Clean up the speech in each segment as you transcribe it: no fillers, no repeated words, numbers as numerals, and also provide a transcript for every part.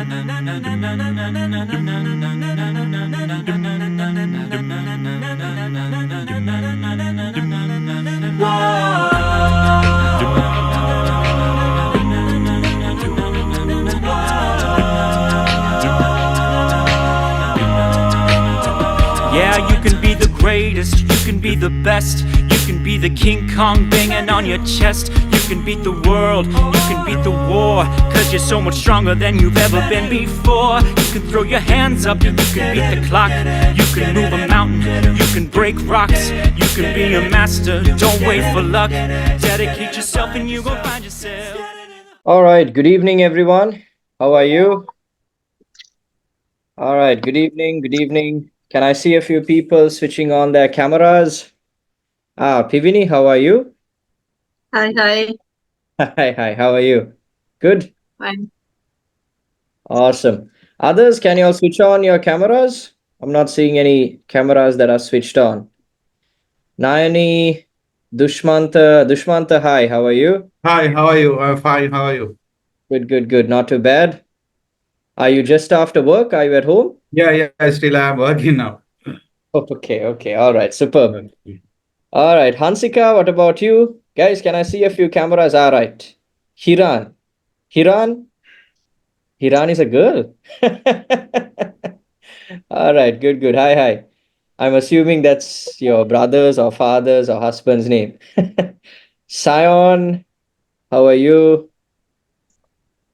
Yeah, you can be the greatest, you can be the best, you can be the King Kong banging on your chest. You can beat the world, you can beat the war, cause you're so much stronger than you've ever been before. You can throw your hands up, you can beat the clock, you can move a mountain, you can break rocks, you can be a master, don't wait for luck. Dedicate yourself and you gon' find yourself. All right, good evening, everyone. How are you? All right, good evening, good evening. Can I see a few people switching on their cameras? Pivini, how are you? Hi, Hi, how are you? Good? fine. Awesome. Others, can you all switch on your cameras? I'm not seeing any cameras that are switched on. Nayani, Dushmanta, hi, how are you? Hi, how are you? I'm fine. How are you? Good, not too bad. Are you just after work? Are you at home? Yeah, still I'm working now. Okay, all right, superb. Okay. All right, Hansika, what about you? Guys, can I see a few cameras? All right. Hiran. Hiran? Hiran is a girl. All right, good. Hi. I'm assuming that's your brother's or father's or husband's name. Sion, how are you?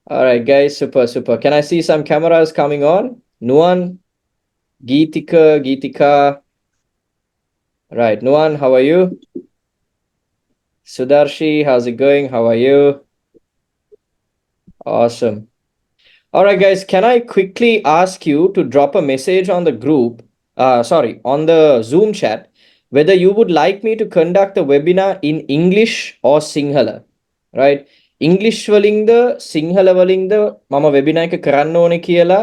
All right, guys, super. Can I see some cameras coming on? Nuan, Geetika. Right, Nuan, how are you? Sudarshi, how's it going? How are you? Awesome. All right, guys, can I quickly ask you to drop a message on the group, on the Zoom chat, whether you would like me to conduct a webinar in English or Sinhala, right? English වලින්ද Sinhala වලින්ද මම webinar එක කරන්න ඕනේ කියලා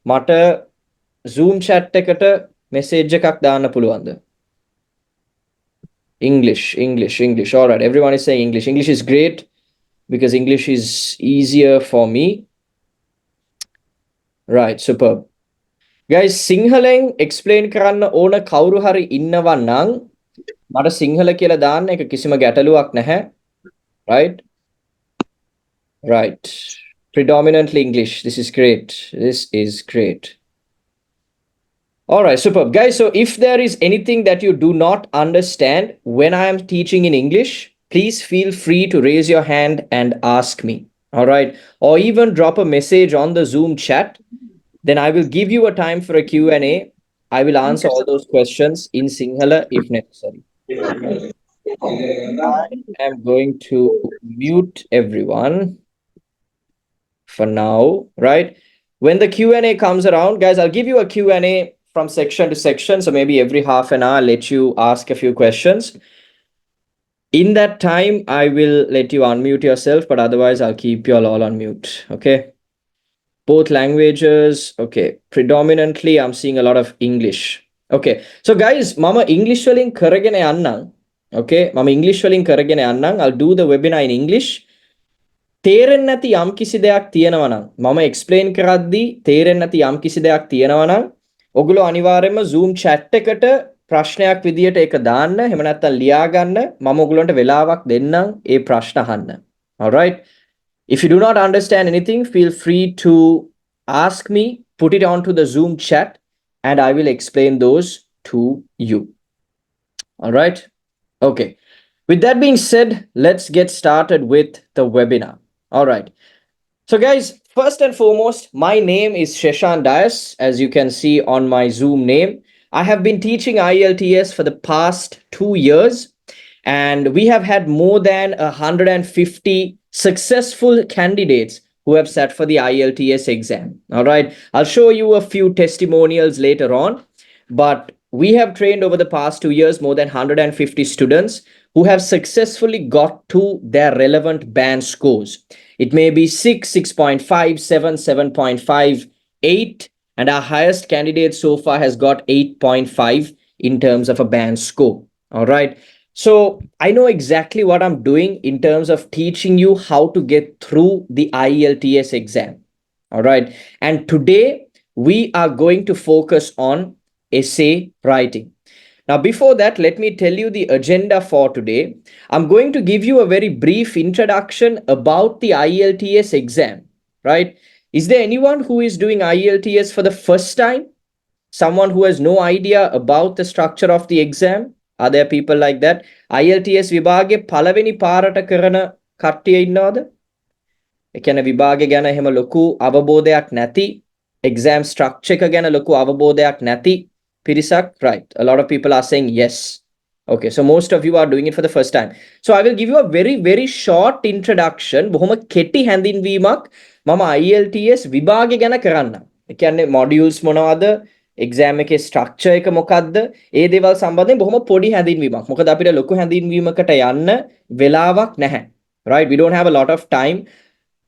මට Zoom chat එකට message එකක් දාන්න පුළුවන්ද? English. All right, everyone is saying English. English is great because English is easier for me. Right, superb. Guys, සිංහලෙන් explain කරන්න ඕන කවුරු හරි ඉන්නවා නම් මට සිංහල කියලා දාන්න එක කිසිම ගැටලුවක් නැහැ. Right. Predominantly English. This is great. All right, superb. Guys, so if there is anything that you do not understand when I am teaching in English, please feel free to raise your hand and ask me. All right. Or even drop a message on the Zoom chat. Then I will give you a time for a Q&A. I will answer all those questions in Sinhala if necessary. I am going to mute everyone for now, right? When the Q&A comes around, guys, I'll give you a Q&A from section to section. So maybe every half an hour, I'll let you ask a few questions. In that time, I will let you unmute yourself, but otherwise I'll keep you all on mute, okay? Both languages, okay. Predominantly, I'm seeing a lot of English. Okay, so guys, mama English වලින් කරගෙන යන්නම්. Okay, mama English වලින් කරගෙන යන්නම්. I'll do the webinar in English. තේරෙන්නේ නැති යම් කිසි දෙයක් තියෙනවා නම් මම explain කරද්දී තේරෙන්නේ නැති යම් කිසි දෙයක් තියෙනවා නම් ඔගොල්ලෝ අනිවාර්යයෙන්ම Zoom chat එකට ප්‍රශ්නයක් විදියට ඒක දාන්න. එහෙම නැත්නම් ලියා ගන්න. මම ඔයගොල්ලන්ට වෙලාවක් දෙන්නම් ඒ ප්‍රශ්න අහන්න. All right. If you do not understand anything, feel free to ask me, put it onto the Zoom chat, and I will explain those to you. All right. Okay. With that being said, let's get started with the webinar. All right. So guys, first and foremost, my name is Sheshan Dias, as you can see on my Zoom name. I have been teaching IELTS for the past 2 years, and we have had more than 150 successful candidates who have sat for the IELTS exam. All right. I'll show you a few testimonials later on, but we have trained over the past 2 years more than 150 students who have successfully got to their relevant band scores. It may be 6, 6.5, 7, 7.5, 8, and our highest candidate so far has got 8.5 in terms of a band score. All right. So I know exactly what I'm doing in terms of teaching you how to get through the IELTS exam. All right. And today we are going to focus on essay writing. Now, before that, let me tell you the agenda for today. I'm going to give you a very brief introduction about the IELTS exam, right? Is there anyone who is doing IELTS for the first time? Someone who has no idea about the structure of the exam? Are there people like that? IELTS විභාගේ පළවෙනි පාරට කරන කට්ටිය ඉන්නවද? ඒ කියන්නේ විභාගේ ගැන එහෙම ලොකු අවබෝධයක් නැති, exam structure එක ගැන ලොකු අවබෝධයක් නැති පිරිසක්, right? A lot of people are saying yes. Okay, so most of you are doing it for the first time. So I will give you a very short introduction. බොහොම කෙටි හැඳින්වීමක් මම IELTS විභාගේ ගැන කරන්න. ඒ කියන්නේ modules මොනවද? exam එකේ structure එක මොකක්ද? ඒ දේවල් සම්බන්ධයෙන් බොහොම පොඩි හැඳින්වීමක්. මොකද අපිට ලොකු හැඳින්වීමකට යන්න වෙලාවක් නැහැ. Right? We don't have a lot of time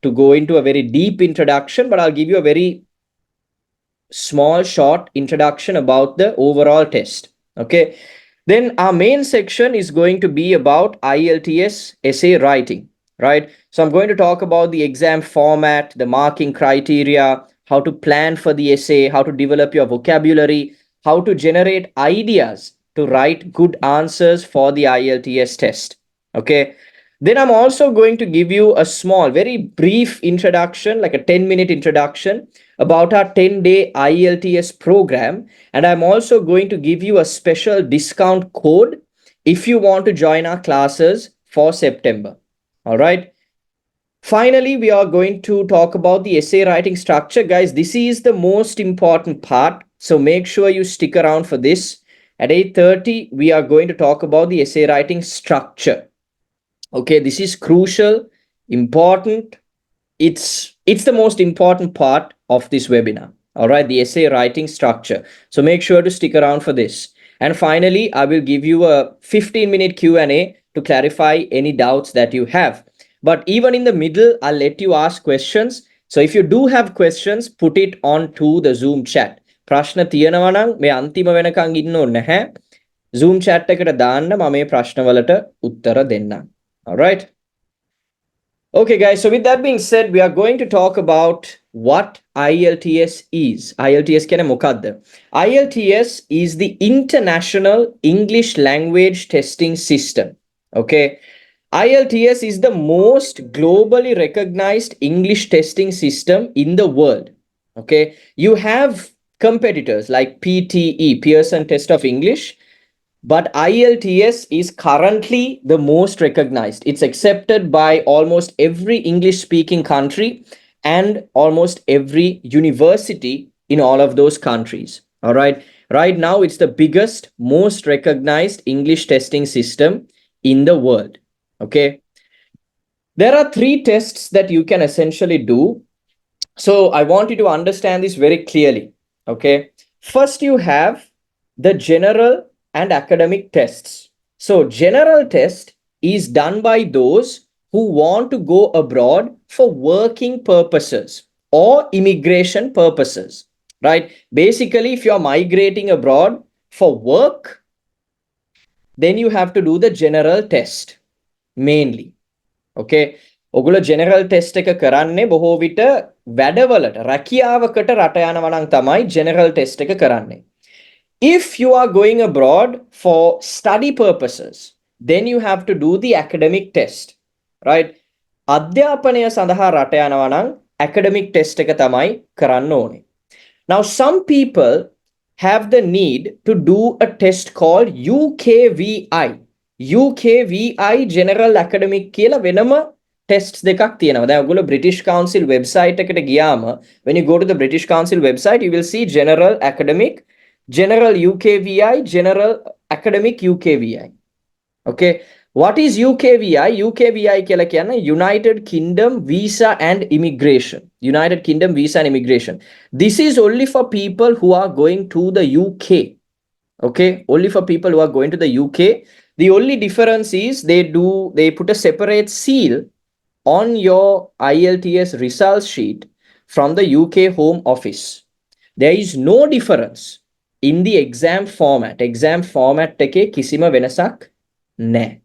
to go into a very deep introduction, but I'll give you a very small short introduction about the overall test. Okay, then our main section is going to be about IELTS essay writing, right? So I'm going to talk about the exam format, the marking criteria, how to plan for the essay, how to develop your vocabulary, how to generate ideas to write good answers for the IELTS test. Okay, then I'm also going to give you a small, very brief introduction, like a 10-minute introduction about our 10-day IELTS program. And I'm also going to give you a special discount code if you want to join our classes for September. All right. Finally, we are going to talk about the essay writing structure. Guys, this is the most important part. So make sure you stick around for this. At 8:30, we are going to talk about the essay writing structure. Okay, this is crucial, important. It's the most important part of this webinar. All right, the essay writing structure. So make sure to stick around for this. And finally, I will give you a 15-minute Q&A to clarify any doubts that you have. But even in the middle, I'll let you ask questions. So if you do have questions, put it onto the Zoom chat. ප්‍රශ්න තියෙනවා නම් මේ අන්තිම වෙනකන් ඉන්න ඕනේ නැහැ. Zoom chat එකට දාන්න මම මේ ප්‍රශ්නවලට උත්තර දෙන්නම්. All right. Okay, guys. So with that being said, we are going to talk about what IELTS is. IELTS කියන්නේ මොකක්ද? IELTS is the International English Language Testing System. Okay. IELTS is the most globally recognized English testing system in the world. Okay. You have competitors like PTE, Pearson Test of English. But IELTS is currently the most recognized. It's accepted by almost every English-speaking country and almost every university in all of those countries. All right. Right now, it's the biggest, most recognized English testing system in the world. Okay. There are 3 tests that you can essentially do. So I want you to understand this very clearly. Okay. First, you have the general and academic tests. So general test is done by those who want to go abroad for working purposes or immigration purposes, right? Basically, if you're migrating abroad for work, then you have to do the general test mainly. Okay. ඔගොල්ලෝ general test එක කරන්නේ බොහෝ විට වැඩවලට රැකියාවකට රට යනවා නම් තමයි general test එක කරන්නේ. If you are going abroad for study purposes, then you have to do the academic test, right? අධ්‍යාපනය සඳහා රට යනවා නම් academic test එක තමයි කරන්න ඕනේ. Now, some people have the need to do a test called UKVI. UKVI General Academic කියලා වෙනම tests දෙකක් තියෙනවා. දැන් ඔයගොල්ලෝ British Council website එකට ගියාම, when you go to the British Council website, you will see General Academic, General UKVI, General Academic UKVI. Okay. What is UKVI? UKVI කියලා කියන්නේ United Kingdom Visa and Immigration. United Kingdom Visa and Immigration. This is only for people who are going to the UK. Okay. Only for people who are going to the UK. The only difference is they put a separate seal on your IELTS results sheet from the UK Home Office. There is no difference in the exam format. Exam format එකේ කිසිම වෙනසක් නැහැ.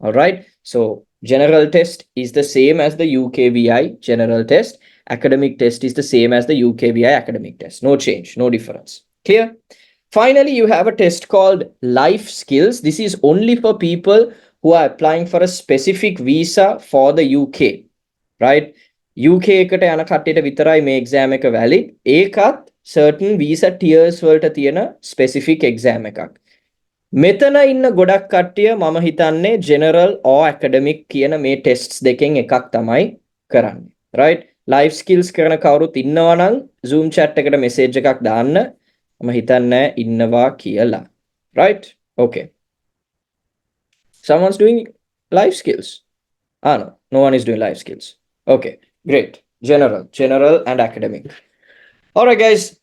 All right. So general test is the same as the UKVI general test. academic test is the same as the UKVI academic test. No change, no difference. Clear? Finally, you have a test called life skills. This is only for people who are applying for a specific visa for the UK, right? UK එකට යන කට්ටියට විතරයි මේ exam එක valid. ඒකත් certain visa tiers වලට තියෙන specific exam එකක්. මෙතන ඉන්න ගොඩක් කට්ටිය මම හිතන්නේ general or academic කියන මේ tests දෙකෙන් එකක් තමයි කරන්නේ, right? Life skills කරන කවුරුත් ඉන්නවා නම් Zoom chat එකට message එකක් දාන්න. මම හිතන්නේ ඉන්නවා කියලා, right? Okay. Someone's doing life skills. No, no one is doing life skills. Okay, great. General and academic. All right, guys.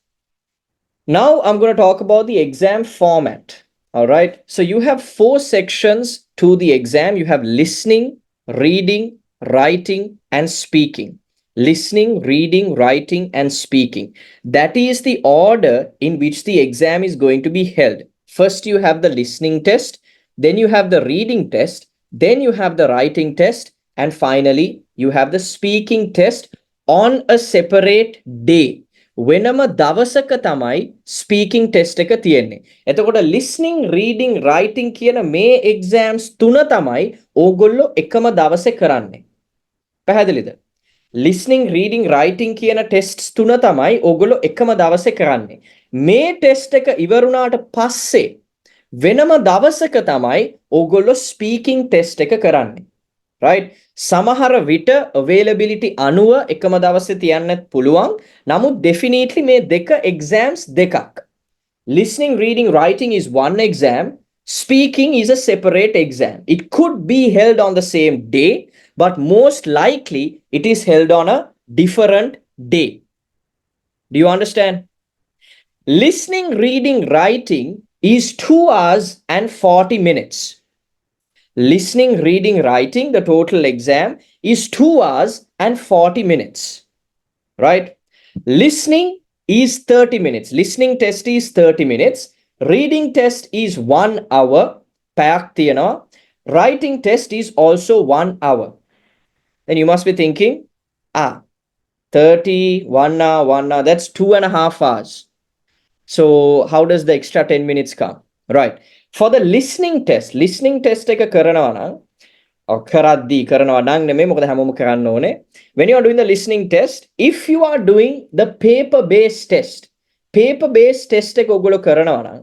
Now I'm going to talk about the exam format. All right. So you have 4 sections to the exam. You have listening, reading, writing, and speaking. Listening, reading, writing, and speaking. That is the order in which the exam is going to be held. First, you have the listening test. Then you have the reading test. Then you have the writing test. And finally, you have the speaking test on a separate day. වෙනම දවසක තමයි speaking test එක තියෙන්නේ. එතකොට listening, reading, writing කියන මේ exams තුන තමයි ඕගොල්ලෝ එකම දවසේ කරන්නේ. පැහැදිලිද? Listening, reading, writing කියන tests තුන තමයි ඕගොල්ලෝ එකම දවසේ කරන්නේ. මේ test එක ඉවරුණාට පස්සේ වෙනම දවසක තමයි ඕගොල්ලෝ speaking test එක කරන්නේ. Right? සමහර විට availability අනුව එකම දවසේ තියන්නත් පුළුවන්. නමුත් definitely මේ දෙක exams දෙකක්. Listening, reading, writing is one exam. Speaking is a separate exam. It could be held on the same day, but most likely it is held on a different day. Do you understand? Listening, reading, writing is 2 hours and 40 minutes. Listening, reading, writing, the total exam is 2 hours and 40 minutes, right? Listening is 30 minutes. Listening test is 30 minutes. Reading test is 1 hour. පැයක් තියෙනවා. Writing test is also 1 hour. Then you must be thinking, 30, 1 hour, 1 hour, that's 2.5 hours. So how does the extra 10 minutes come? Right. For the listening test එක කරනවා නම් කරනවා නම් නෙමෙයි මොකද හැමෝම කරන්න ඕනේ. When you are doing the listening test, if you are doing the paper based test එක ඔයගොල්ලෝ කරනවා නම්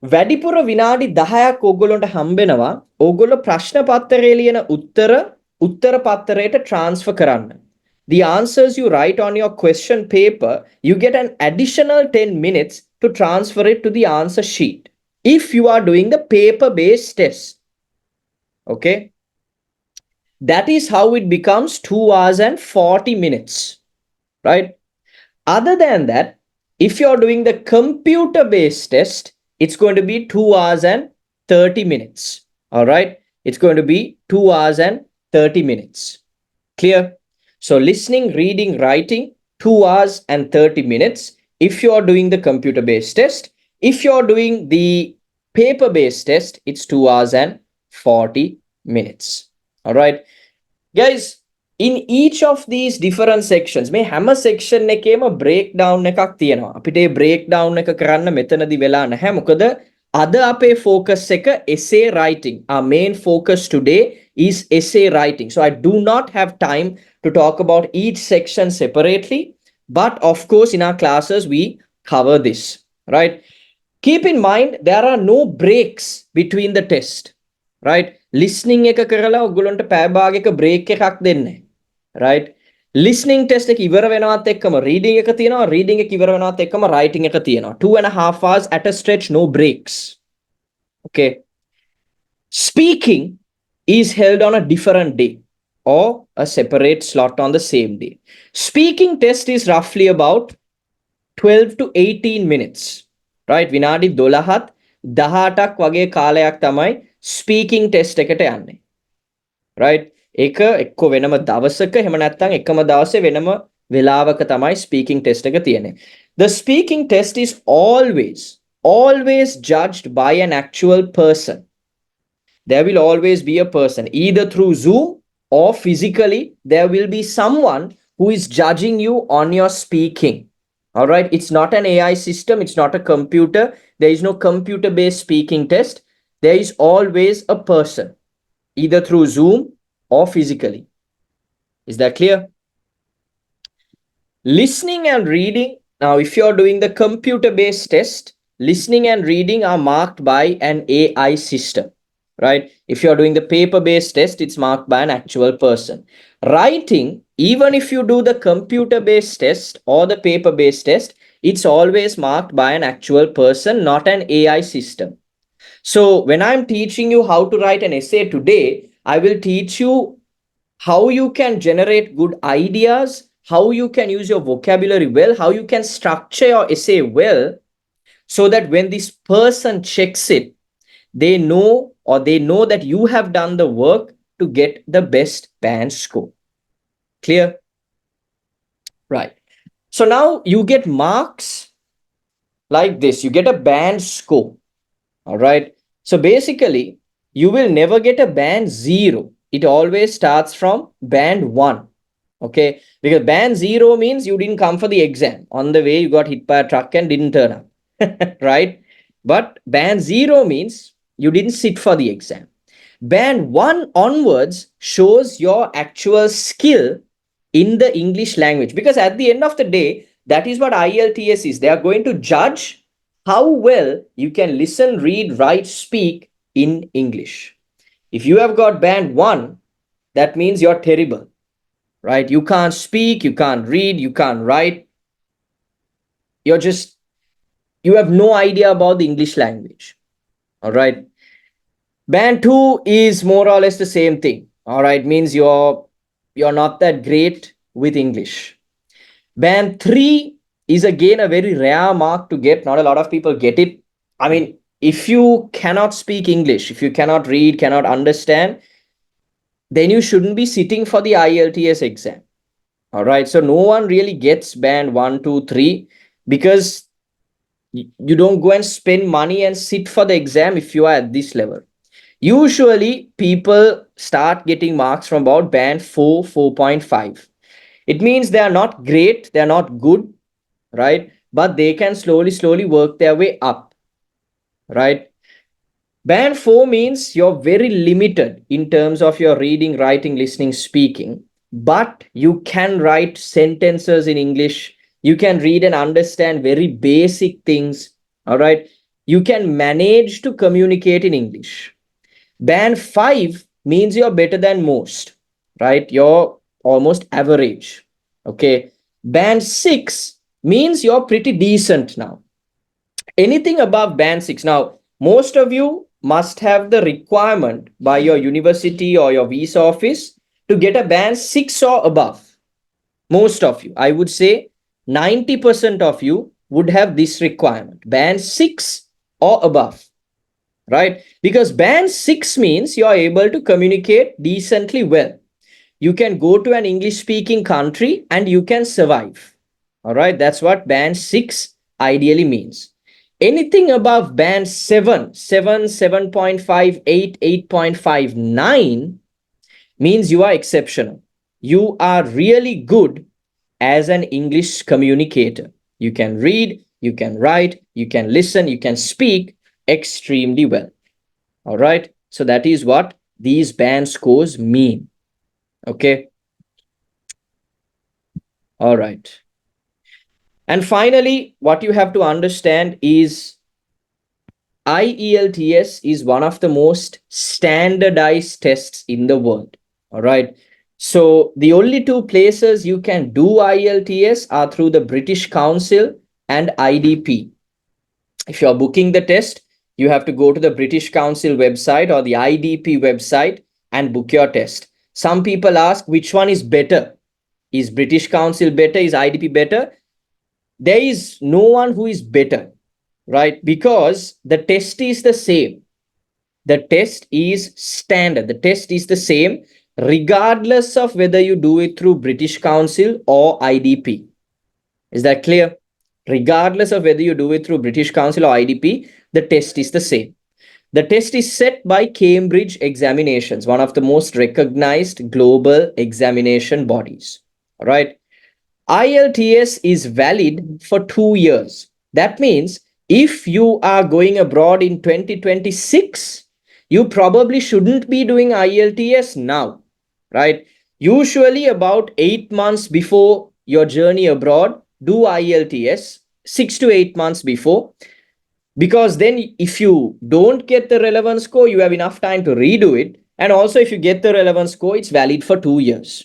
වැඩිපුර විනාඩි 10ක් ඔයගොල්ලන්ට හම්බෙනවා ඔයගොල්ලෝ ප්‍රශ්න පත්‍රයේ ලියන උත්තර පත්‍රයට transfer කරන්න. The answers you write on your question paper, you get an additional 10 minutes to transfer it to the answer sheet. If you are doing the paper-based test, okay, that is how it becomes 2 hours and 40 minutes, right? Other than that, if you're doing the computer-based test, it's going to be 2 hours and 30 minutes, all right? It's going to be 2 hours and 30 minutes. Clear? So listening, reading, writing, 2 hours and 30 minutes. If you're doing the computer-based test, if you're doing the paper-based test, it's 2 hours and 40 minutes. All right. Guys, in each of these different sections, මේ හැම section එකේම breakdown එකක් තියෙනවා. අපිට මේ breakdown එක කරන්න මෙතනදී වෙලා නැහැ. මොකද අද අපේ focus එක essay writing. Our main focus today is essay writing. So I do not have time to talk about each section separately. But of course, in our classes, we cover this, right? Keep in mind, there are no breaks between the test, right? Listening එක කරලා ඔයගොල්ලන්ට පැය භාගයක break එකක් දෙන්නේ, right? Listening test එක ඉවර වෙනවත් එක්කම reading එක තියෙනවා, reading එක ඉවර වෙනවත් එක්කම writing එක තියෙනවා. 2.5 hours at a stretch, no breaks. Okay. Speaking is held on a different day or a separate slot on the same day. Speaking test is roughly about 12 to 18 minutes. Right? විනාඩි 12ත් 18ක් වගේ කාලයක් තමයි speaking test එකට යන්නේ. Right? ඒක එක්ක වෙනම දවසක එහෙම නැත්නම් එකම දවසේ වෙනම වෙලාවක තමයි speaking test එක තියෙන්නේ. The speaking test is always judged by an actual person. There will always be a person, either through Zoom or physically. There will be someone who is judging you on your speaking. All right. It's not an AI system. It's not a computer. There is no computer based speaking test. There is always a person, either through Zoom or physically. Is that clear? Listening and reading. Now, if you're doing the computer based test, listening and reading are marked by an AI system, right? If you're doing the paper based test, it's marked by an actual person. Writing, even if you do the computer based test or the paper based test, it's always marked by an actual person, not an AI system. So, when I'm teaching you how to write an essay today, I will teach you how you can generate good ideas, how you can use your vocabulary well, how you can structure your essay well, so that when this person checks it, they know that you have done the work to get the best band score. Clear? Right. So now you get marks like this. You get a band score. All right. So basically, you will never get a band 0. It always starts from band 1. Okay. Because band 0 means you didn't come for the exam. On the way, you got hit by a truck and didn't turn up. Right. But band 0 means you didn't sit for the exam. Band 1 onwards shows your actual skill in the English language. Because at the end of the day, that is what IELTS is. They are going to judge how well you can listen, read, write, speak in English. If you have got band 1, that means you're terrible, right? You can't speak, you can't read, you can't write. You have no idea about the English language. All right. Band 2 is more or less the same thing. All right. Means you're not that great with English. Band 3 is again a very rare mark to get. Not a lot of people get it. I mean, if you cannot speak English, if you cannot read, cannot understand, then you shouldn't be sitting for the IELTS exam. All right. So no one really gets band 1, 2, 3 because you don't go and spend money and sit for the exam if you are at this level. Usually, people start getting marks from about band 4, 4.5. It means they are not great, they are not good, right? But they can slowly work their way up, right? Band 4 means you're very limited in terms of your reading, writing, listening, speaking, but you can write sentences in English. You can read and understand very basic things, all right? You can manage to communicate in English. Band 5 means you're better than most, right? You're almost average. Okay. Band 6 means you're pretty decent now. Anything above band 6. Now, most of you must have the requirement by your university or your visa office to get a band 6 or above. Most of you, I would say 90% of you would have this requirement, band 6 or above, right? Because band 6 means you are able to communicate decently well. You can go to an English speaking country and you can survive. All right, that's what band 6 ideally means. Anything above band 7, 7, 7.5, 8, 8.59 means you are exceptional. You are really good as an English communicator. You can read, you can write, you can listen, you can speak extremely well. All right. So that is what these band scores mean. Okay. All right. And finally, what you have to understand is IELTS is one of the most standardized tests in the world. All right. So the only two places you can do IELTS are through the British Council and IDP. If you're booking the test, you have to go to the British Council website or the IDP website and book your test. Some people ask which one is better. Is British Council better? Is IDP better? There is no one who is better, right? Because the test is the same. The test is standard. The test is the same regardless of whether you do it through British Council or IDP. Is that clear? Regardless of whether you do it through British Council or IDP, the test is the same. The test is set by Cambridge Examinations, one of the most recognized global examination bodies. All right. IELTS is valid for 2 years. That means if you are going abroad in 2026, you probably shouldn't be doing IELTS now, right? Usually, about 8 months before your journey abroad, do IELTS, 6 to 8 months before, because then if you don't get the relevant score, you have enough time to redo it. And also, if you get the relevant score, it's valid for 2 years.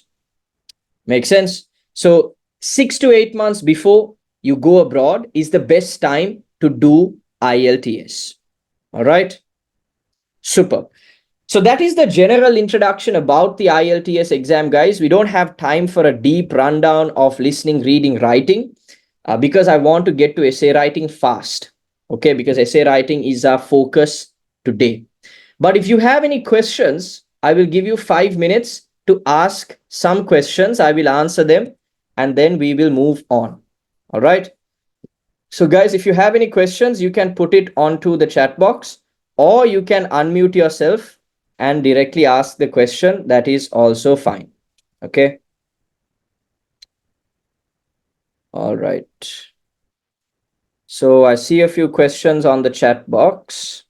Make sense? So 6 to 8 months before you go abroad is the best time to do IELTS. All right. Super. So that is the general introduction about the IELTS exam, guys. We don't have time for a deep rundown of listening, reading, writing, because I want to get to essay writing fast. Okay, because essay writing is our focus today. But if you have any questions, I will give you 5 minutes to ask some questions. I will answer them and then we will move on. All right. So guys, if you have any questions, you can put it onto the chat box or you can unmute yourself and directly ask the question. That is also fine. Okay. All right. So I see a few questions on the chat box.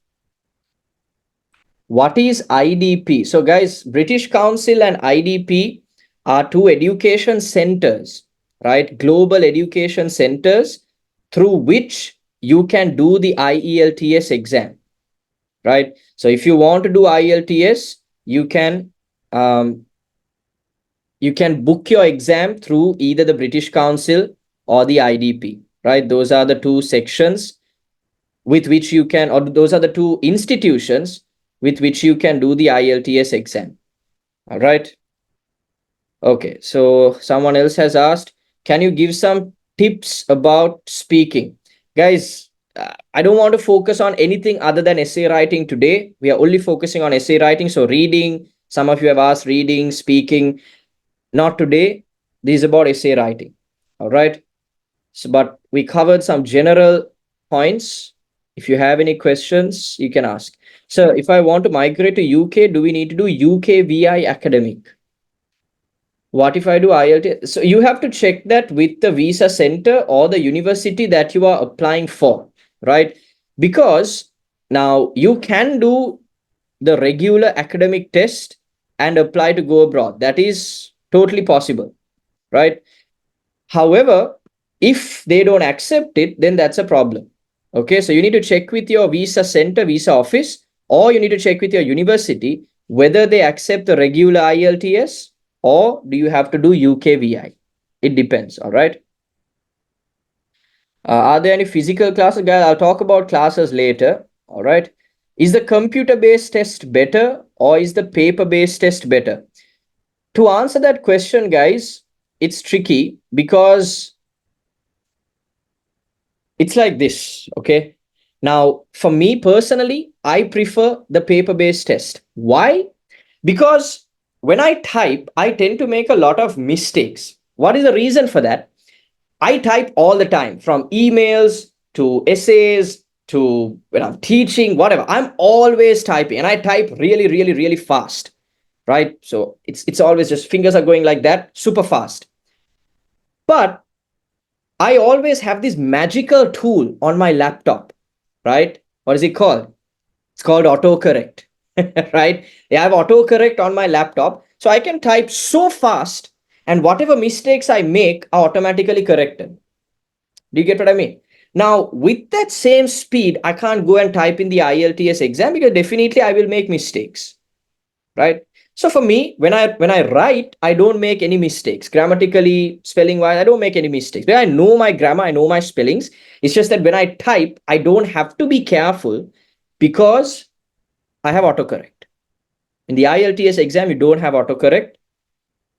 What is IDP? So guys, British Council and IDP are two education centers, right? Global education centers through which you can do the IELTS exam, right? So if you want to do IELTS, you can book your exam through either the British Council or the IDP, right? Those are the two sections with which you can, or those are the two institutions with which you can do the IELTS exam. All right. Okay. So someone else has asked, can you give some tips about speaking? Guys, I don't want to focus on anything other than essay writing today. We are only focusing on essay writing. So reading, some of you have asked reading, speaking. Not today. This is about essay writing. All right. So, but we covered some general points. If you have any questions, you can ask. So if I want to migrate to UK, do we need to do UKVI academic? What if I do IELTS? So you have to check that with the visa center or the university that you are applying for, right? Because now you can do the regular academic test and apply to go abroad. That is totally possible, right? However, if they don't accept it, then that's a problem. Okay, so you need to check with your visa center, visa office, or you need to check with your university whether they accept the regular IELTS or do you have to do UKVI. It depends. All right. Are there any physical classes, guys? I'll talk about classes later. All right. Is the computer-based test better or is the paper-based test better? To answer that question, guys, it's tricky because it's like this. Okay. Now, for me personally, I prefer the paper-based test. Why? Because when I type, I tend to make a lot of mistakes. What is the reason for that? I type all the time, from emails to essays to when I'm teaching, whatever. I'm always typing and I type really, really, really fast, right? So it's always just fingers are going like that, super fast. But I always have this magical tool on my laptop, right? What is it called? It's called autocorrect, right? I have autocorrect on my laptop, so I can type so fast, and whatever mistakes I make are automatically corrected. Do you get what I mean? Now, with that same speed, I can't go and type in the IELTS exam because definitely I will make mistakes, right? So for me, when I write, I don't make any mistakes. Grammatically, spelling wise, I don't make any mistakes. When I know my grammar, I know my spellings. It's just that when I type, I don't have to be careful because I have autocorrect. In the IELTS exam, you don't have autocorrect.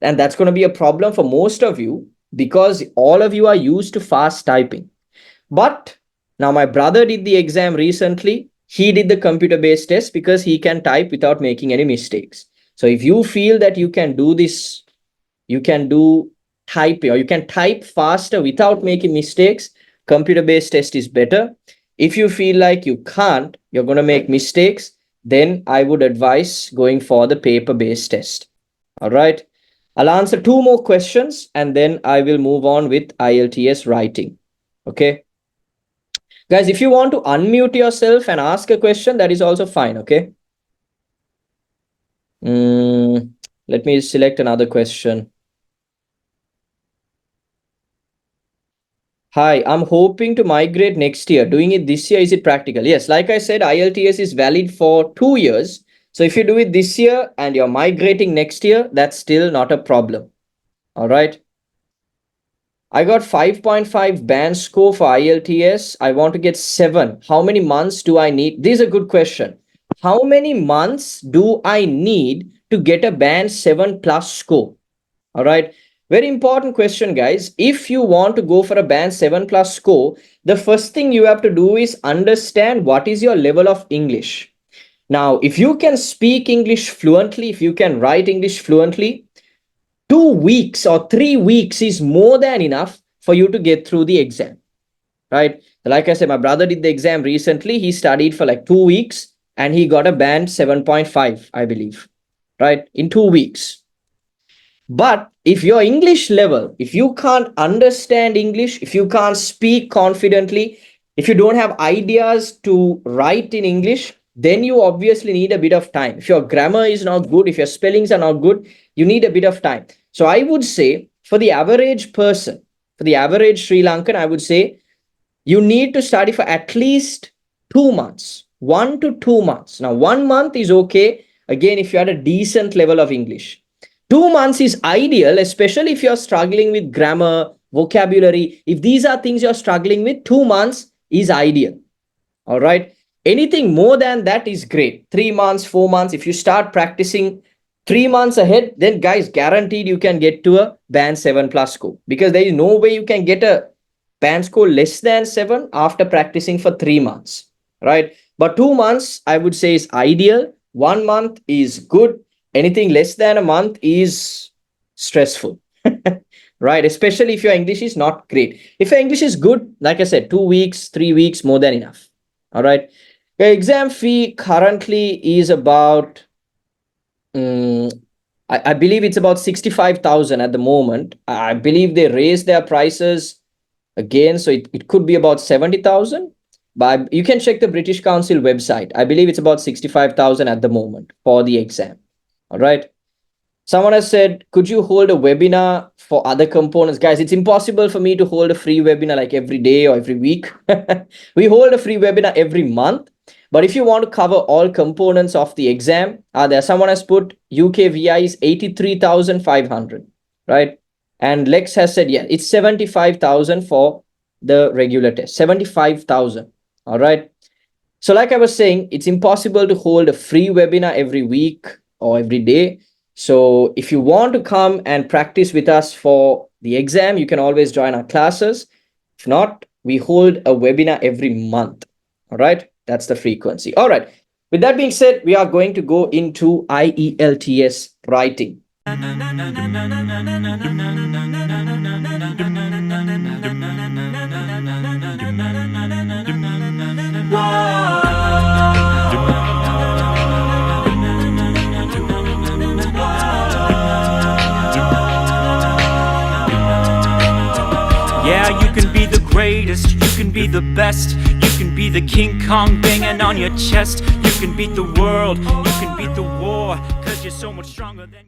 And that's going to be a problem for most of you because all of you are used to fast typing. But now my brother did the exam recently. He did the computer-based test because he can type without making any mistakes. So if you feel that you can do this, you can do typing or you can type faster without making mistakes, computer-based test is better. If you feel like you can't, you're going to make mistakes, then I would advise going for the paper-based test. All right. I'll answer 2 more questions and then I will move on with IELTS writing. Okay. Guys, if you want to unmute yourself and ask a question, that is also fine. Okay. Let me select another question. Hi, I'm hoping to migrate next year. Doing it this year, is it practical? Yes, like I said, IELTS is valid for 2 years. So if you do it this year and you're migrating next year, that's still not a problem. All right. I got 5.5 band score for IELTS. I want to get 7. How many months do I need? This is a good question. How many months do I need to get a band 7 plus score? All right. Very important question, guys. If you want to go for a band 7 plus score, the first thing you have to do is understand what is your level of English. Now, if you can speak English fluently, if you can write English fluently, 2 weeks or 3 weeks is more than enough for you to get through the exam, right? Like I said, my brother did the exam recently. He studied for like 2 weeks and he got a band 7.5, I believe, right? In 2 weeks. But if your English level, if you can't understand English, if you can't speak confidently, if you don't have ideas to write in English, then you obviously need a bit of time. If your grammar is not good, if your spellings are not good, you need a bit of time. So I would say for the average person, for the average Sri Lankan, I would say you need to study for at least 2 months, 1 to 2 months. Now, 1 month is okay. Again, if you had a decent level of English. 2 months is ideal, especially if you're struggling with grammar, vocabulary. If these are things you're struggling with, 2 months is ideal. All right. Anything more than that is great. 3 months, 4 months. If you start practicing 3 months ahead, then guys, guaranteed you can get to a band 7 plus score, because there is no way you can get a band score less than 7 after practicing for 3 months, right? But 2 months, I would say, is ideal. 1 month is good. Anything less than a month is stressful, right? Especially if your English is not great. If your English is good, like I said, 2 weeks, 3 weeks, more than enough. All right. The exam fee currently is about, I believe it's about 65,000 at the moment. I believe they raised their prices again, so it could be about 70,000. But you can check the British Council website. I believe it's about 65,000 at the moment for the exam. All right. Someone has said, could you hold a webinar for other components? Guys, it's impossible for me to hold a free webinar like every day or every week. We hold a free webinar every month. But if you want to cover all components of the exam, there someone has put UKVI is 83,500, right? And Lex has said, yeah, it's 75,000 for the regular test, 75,000. All right. So like I was saying, it's impossible to hold a free webinar every week or every day. So if you want to come and practice with us for the exam, you can always join our classes. If not, we hold a webinar every month. All right. That's the frequency. All right. With that being said, we are going to go into IELTS writing. Yeah, you can be the greatest, you can be the best, you can be the King Kong banging on your chest, you can beat the world, you can beat the war, 'cause you're so much stronger than